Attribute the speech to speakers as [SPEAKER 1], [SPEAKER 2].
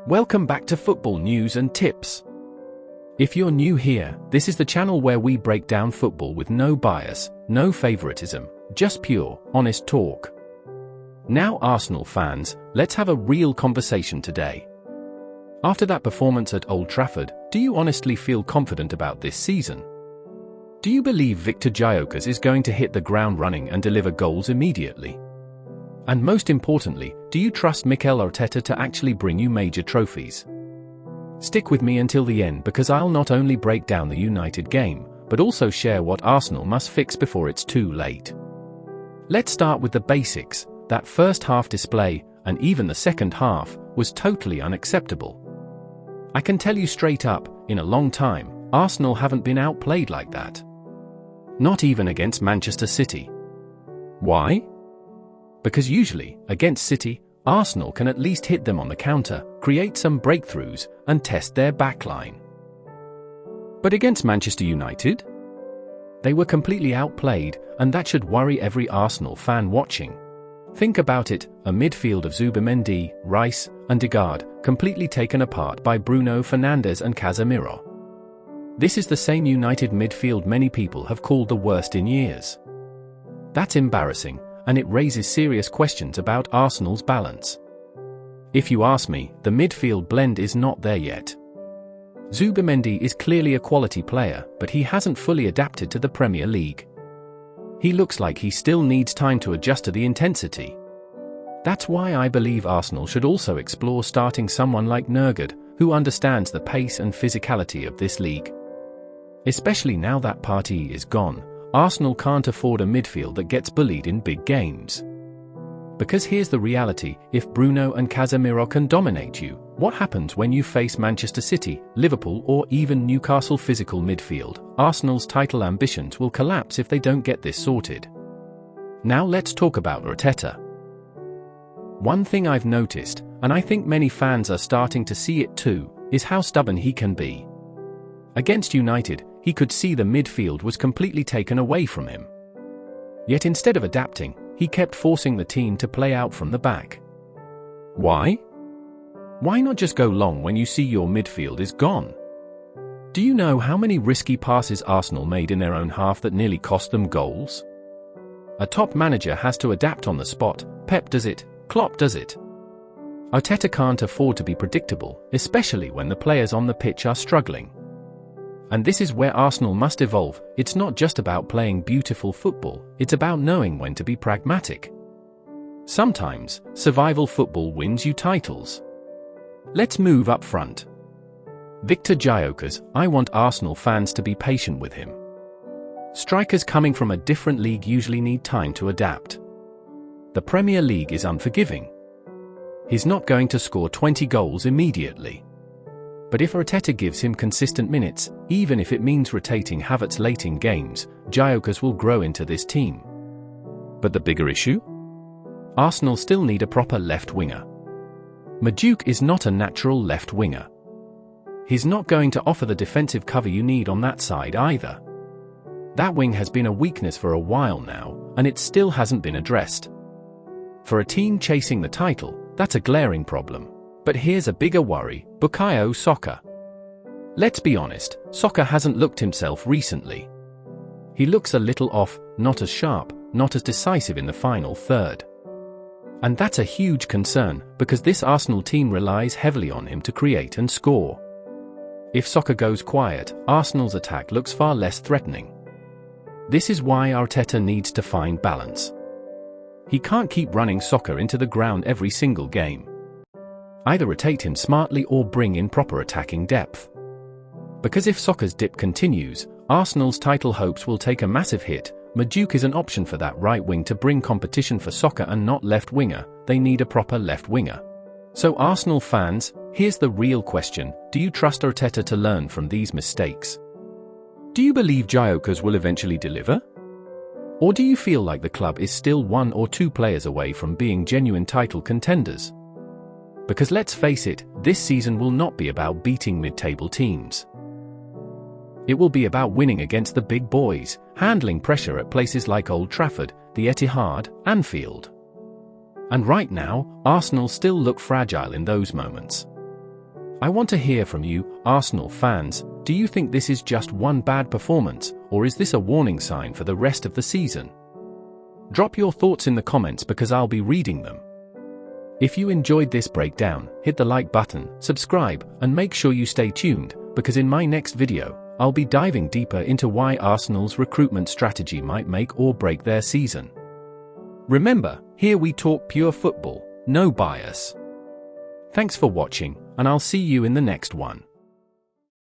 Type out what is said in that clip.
[SPEAKER 1] Welcome back to Football News and Tips. If you're new here, this is the channel where we break down football with no bias, no favoritism, just pure, honest talk. Now Arsenal fans, let's have a real conversation today. After that performance at Old Trafford, do you honestly feel confident about this season? Do you believe Victor Gyökeres is going to hit the ground running and deliver goals immediately? And most importantly, do you trust Mikel Arteta to actually bring you major trophies? Stick with me until the end because I'll not only break down the United game, but also share what Arsenal must fix before it's too late. Let's start with the basics. That first half display, and even the second half, was totally unacceptable. I can tell you straight up, in a long time, Arsenal haven't been outplayed like that. Not even against Manchester City. Why? Because usually, against City, Arsenal can at least hit them on the counter, create some breakthroughs, and test their backline. But against Manchester United? They were completely outplayed, and that should worry every Arsenal fan watching. Think about it, a midfield of Zubimendi, Rice, and Gyökeres, completely taken apart by Bruno Fernandes and Casemiro. This is the same United midfield many people have called the worst in years. That's embarrassing, and it raises serious questions about Arsenal's balance. If you ask me, the midfield blend is not there yet. Zubimendi is clearly a quality player, but he hasn't fully adapted to the Premier League. He looks like he still needs time to adjust to the intensity. That's why I believe Arsenal should also explore starting someone like Gyökeres, who understands the pace and physicality of this league. Especially now that Partey is gone, Arsenal can't afford a midfield that gets bullied in big games. Because here's the reality, if Bruno and Casemiro can dominate you, what happens when you face Manchester City, Liverpool or even Newcastle physical midfield? Arsenal's title ambitions will collapse if they don't get this sorted. Now let's talk about Arteta. One thing I've noticed, and I think many fans are starting to see it too, is how stubborn he can be. Against United, he could see the midfield was completely taken away from him. Yet instead of adapting, he kept forcing the team to play out from the back. Why? Why not just go long when you see your midfield is gone? Do you know how many risky passes Arsenal made in their own half that nearly cost them goals? A top manager has to adapt on the spot. Pep does it, Klopp does it. Arteta can't afford to be predictable, especially when the players on the pitch are struggling. And this is where Arsenal must evolve. It's not just about playing beautiful football, it's about knowing when to be pragmatic. Sometimes, survival football wins you titles. Let's move up front. Victor Gyökeres, I want Arsenal fans to be patient with him. Strikers coming from a different league usually need time to adapt. The Premier League is unforgiving. He's not going to score 20 goals immediately. But if Arteta gives him consistent minutes, even if it means rotating Havertz late in games, Gyökeres will grow into this team. But the bigger issue? Arsenal still need a proper left winger. Madueke is not a natural left winger. He's not going to offer the defensive cover you need on that side either. That wing has been a weakness for a while now, and it still hasn't been addressed. For a team chasing the title, that's a glaring problem. But here's a bigger worry, Bukayo Saka. Let's be honest, Saka hasn't looked himself recently. He looks a little off, not as sharp, not as decisive in the final third. And that's a huge concern, because this Arsenal team relies heavily on him to create and score. If Saka goes quiet, Arsenal's attack looks far less threatening. This is why Arteta needs to find balance. He can't keep running Saka into the ground every single game. Either rotate him smartly or bring in proper attacking depth. Because if Saka's dip continues, Arsenal's title hopes will take a massive hit. Madueke is an option for that right wing to bring competition for Saka and not left winger. They need a proper left winger. So Arsenal fans, here's the real question, do you trust Arteta to learn from these mistakes? Do you believe Gyökeres will eventually deliver? Or do you feel like the club is still one or two players away from being genuine title contenders? Because let's face it, this season will not be about beating mid-table teams. It will be about winning against the big boys, handling pressure at places like Old Trafford, the Etihad, Anfield. And right now, Arsenal still look fragile in those moments. I want to hear from you, Arsenal fans. Do you think this is just one bad performance, or is this a warning sign for the rest of the season? Drop your thoughts in the comments because I'll be reading them. If you enjoyed this breakdown, hit the like button, subscribe, and make sure you stay tuned, because in my next video, I'll be diving deeper into why Arsenal's recruitment strategy might make or break their season. Remember, here we talk pure football, no bias. Thanks for watching, and I'll see you in the next one.